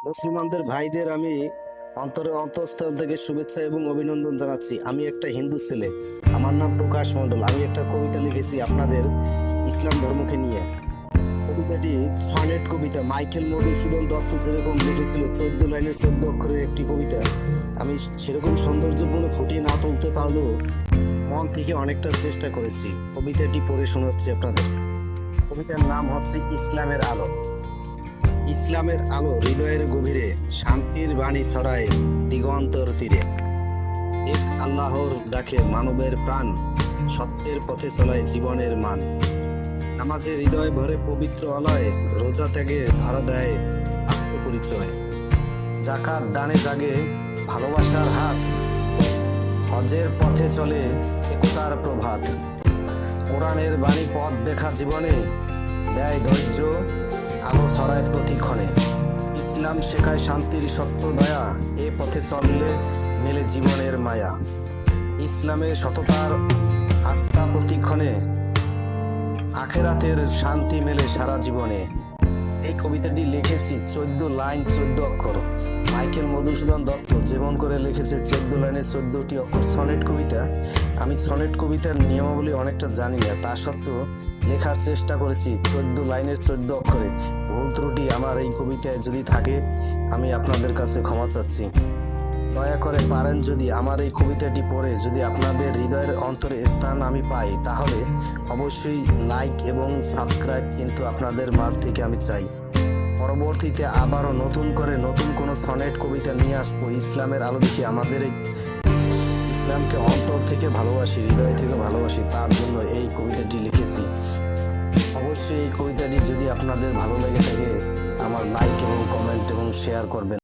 মুসলমানদের ভাইদের আমি অন্তঃস্থল থেকে শুভেচ্ছা এবং অভিনন্দন জানাচ্ছি। আমি একটা হিন্দু ছেলে, আমার নাম প্রকাশ মণ্ডল। আমি একটা কবিতা লিখেছি আপনাদের ইসলাম ধর্মকে নিয়ে। কবিতাটি সনেট কবিতা। মাইকেল মধুসূদন দত্ত যেরকম লিখেছিল 14 লাইনের 14 অক্ষরের একটি কবিতা, আমি সেরকম সৌন্দর্যপূর্ণ ফুটিয়ে না তুলতে পারলেও মন থেকে অনেকটা চেষ্টা করেছি। কবিতাটি পড়ে শোনাচ্ছি আপনাদের। কবিতার নাম হচ্ছে ইসলামের আলো। ইসলামের আলো হৃদয়ের গভীরে, শান্তির বাণী ছড়ায় দিগন্তর তীরে। এক আল্লাহর ডাকে মানবের প্রাণ, সত্যের পথে চলায় জীবনের মান। নামাজে হৃদয় ভরে পবিত্র আলয়, রোজা ত্যাগে ধরা দেয় আত্মপরিচয়। জাকাত দানে জাগে ভালোবাসার হাত, হজের পথে চলে একতার প্রভাত। কোরআনের বাণী পথ দেখা জীবনে, দেয় ধৈর্য আলো ছড়ায় প্রতিক্ষণে। ইসলাম শেখায় শান্তির সত্য দয়া, এ পথে চললে মেলে জীবনের মায়া। ইসলামে সততার আস্থা প্রতিক্ষণে, আখেরাতের শান্তি মেলে সারা জীবনে। এই কবিতাটি লিখেছি 14 লাইন 14 অক্ষর। মাইকেল মধুসূদন দত্ত যেমন করে লিখেছে 14 লাইনে 14টি অক্ষর সনেট কবিতা। আমি সনেট কবিতার নিয়মাবলী অনেকটা জানি না, তা সত্ত্বেও লেখার চেষ্টা করেছি 14 লাইনের 14 অক্ষরে। ভুল ত্রুটি আমার এই কবিতায় যদি থাকে, আমি আপনাদের কাছে ক্ষমা চাচ্ছি। দয়া করে পারেন যদি আমার এই কবিতাটি পড়ে যদি আপনাদের হৃদয়ের অন্তরে স্থান আমি পাই, তাহলে অবশ্যই লাইক এবং সাবস্ক্রাইব কিন্তু আপনাদের মাঝ থেকে আমি চাই। পরবর্তীতে আবারও নতুন করে নতুন কোনো সনেট কবিতা নিয়ে আসবো। ইসলামের আলো দেখি, আমাদের এই ইসলামকে অন্তর থেকে ভালোবাসি, হৃদয় থেকে ভালোবাসি, তার জন্য এই কবিতাটি লিখেছি। অবশ্যই এই কবিতাটি যদি আপনাদের ভালো লেগে থাকে, আমার লাইক এবং কমেন্ট এবং শেয়ার করবেন।